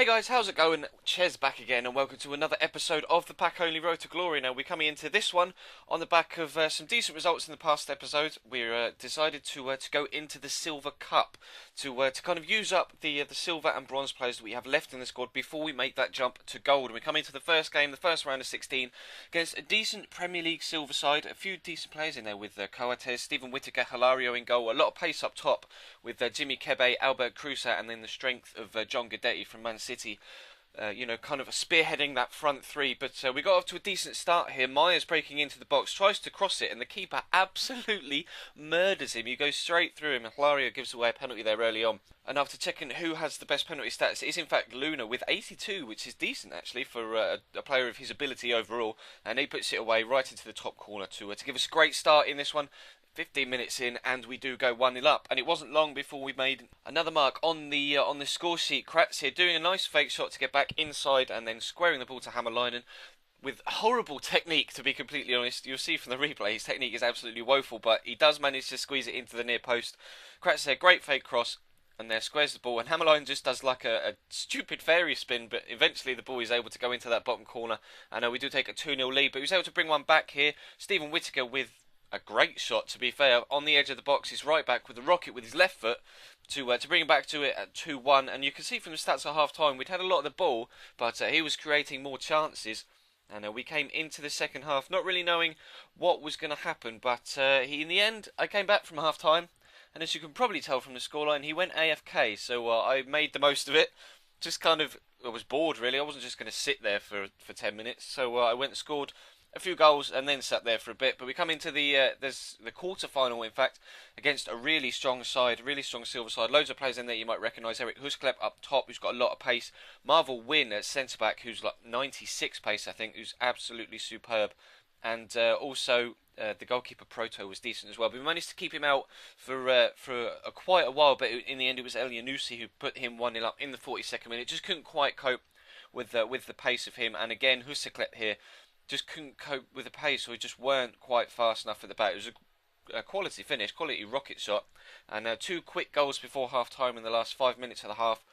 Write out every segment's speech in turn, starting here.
Hey guys, how's it going? Ches back again, and welcome to another episode of the Pack Only Road to Glory. Now, we're coming into this one on the back of some decent results in the past episode. We decided to go into the Silver Cup to kind of use up the silver and bronze players that we have left in the squad before we make that jump to gold. And we come into the first game, the first round of 16, against a decent Premier League silver side. A few decent players in there with Coates, Stephen Whittaker, Hilario in goal. A lot of pace up top with Jimmy Kebe, Albert Cruz, and then the strength of John Guidetti from Man City, kind of spearheading that front three. But we got off to a decent start here. Myers breaking into the box, tries to cross it, and the keeper absolutely murders him. He goes straight through him, and Hilario gives away a penalty there early on. And after checking who has the best penalty stats, it is in fact Luna with 82, which is decent actually for a player of his ability overall. And he puts it away right into the top corner to give us a great start in this one. 15 minutes in, and we do go 1-0 up, and it wasn't long before we made another mark on the score sheet. Kratz here doing a nice fake shot to get back inside, and then squaring the ball to Hammerleinen with horrible technique. To be completely honest, you'll see from the replay his technique is absolutely woeful, but he does manage to squeeze it into the near post. Kratz there, great fake cross, and there squares the ball, and Hammerleinen just does like a stupid fairy spin, but eventually the ball is able to go into that bottom corner, and we do take a 2-0 lead. But he was able to bring one back here. Stephen Whittaker with a great shot, to be fair, on the edge of the box. He's right back with the rocket with his left foot to bring him back to it at 2-1. And you can see from the stats at half time, we'd had a lot of the ball, but he was creating more chances. And we came into the second half not really knowing what was going to happen, but in the end, I came back from half time, and as you can probably tell from the scoreline, he went AFK. So I made the most of it. Just kind of, I was bored really. I wasn't just going to sit there for 10 minutes. So I went and scored a few goals and then sat there for a bit. But we come into the quarter-final, in fact, against a really strong side, a really strong silver side. Loads of players in there you might recognise. Eric Husklep up top, who's got a lot of pace. Marvel Wynn at centre-back, who's like 96 pace, I think, who's absolutely superb. And also the goalkeeper Proto was decent as well. But we managed to keep him out for quite a while. But in the end, it was Elyounoussi who put him 1-0 up in the 42nd minute. Just couldn't quite cope with the pace of him. And again, Husklep here just couldn't cope with the pace, or he just weren't quite fast enough at the back. It was a quality finish, quality rocket shot, and two quick goals before half-time in the last 5 minutes of the half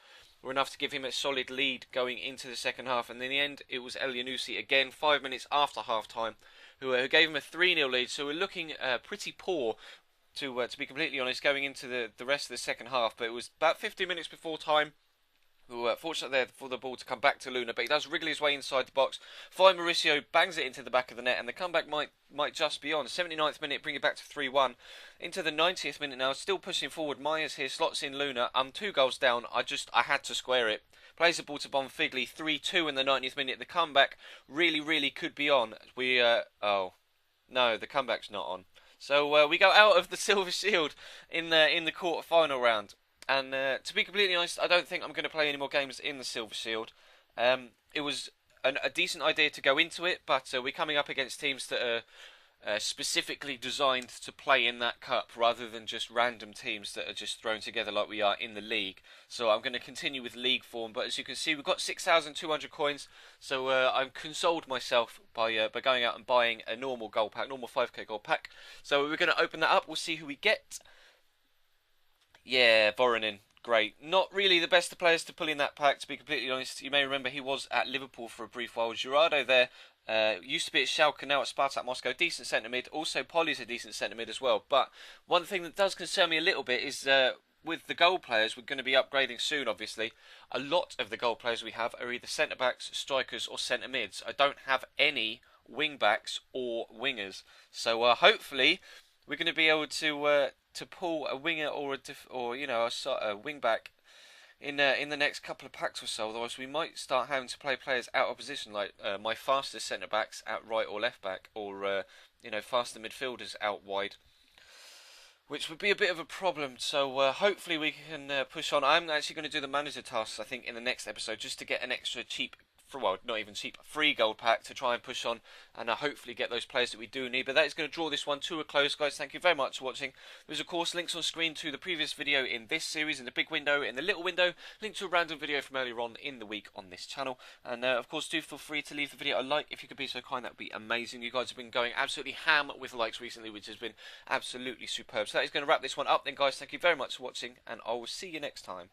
were enough to give him a solid lead going into the second half. And in the end, it was Elyounoussi again, 5 minutes after half-time, who gave him a 3-0 lead. So we're looking pretty poor, to be completely honest, going into the rest of the second half. But it was about 50 minutes before time. Fortunate there for the ball to come back to Luna, but he does wriggle his way inside the box. Fine Mauricio bangs it into the back of the net, and the comeback might just be on. 79th minute, bring it back to 3-1. Into the 90th minute now, still pushing forward. Myers here slots in Luna. 2 goals down. I had to square it. Plays the ball to Bonfigli. 3-2 in the 90th minute. The comeback really could be on. Oh no, the comeback's not on. So we go out of the Silver Shield in the quarter-final round. And to be completely honest, I don't think I'm going to play any more games in the Silver Shield. It was a decent idea to go into it, but we're coming up against teams that are specifically designed to play in that cup, rather than just random teams that are just thrown together like we are in the league. So I'm going to continue with league form, but as you can see, we've got 6,200 coins, so I've consoled myself by going out and buying a normal gold pack, normal 5k gold pack. So we're going to open that up, we'll see who we get. Yeah, Voronin, great. Not really the best of players to pull in that pack, to be completely honest. You may remember he was at Liverpool for a brief while. Gerardo there, used to be at Schalke, now at Spartak Moscow. Decent centre mid. Also, Polly's a decent centre mid as well. But one thing that does concern me a little bit is with the goal players, we're going to be upgrading soon, obviously. A lot of the goal players we have are either centre backs, strikers, or centre mids. I don't have any wing backs or wingers. So hopefully we're going to be able to pull a winger or a wing back in the next couple of packs or so. Otherwise, we might start having to play players out of position, like my fastest centre backs out right or left back, or faster midfielders out wide, which would be a bit of a problem. So hopefully we can push on. I'm actually going to do the manager tasks, I think, in the next episode, just to get an extra cheap, not even cheap, free gold pack to try and push on and hopefully get those players that we do need. But that is going to draw this one to a close, guys. Thank you very much for watching. There's of course links on screen to the previous video in this series, in the big window, in the little window, link to a random video from earlier on in the week on this channel. And of course, do feel free to leave the video a like if you could be so kind. That would be amazing. You guys have been going absolutely ham with likes recently, which has been absolutely superb. So that is going to wrap this one up then, guys. Thank you very much for watching, and I will see you next time.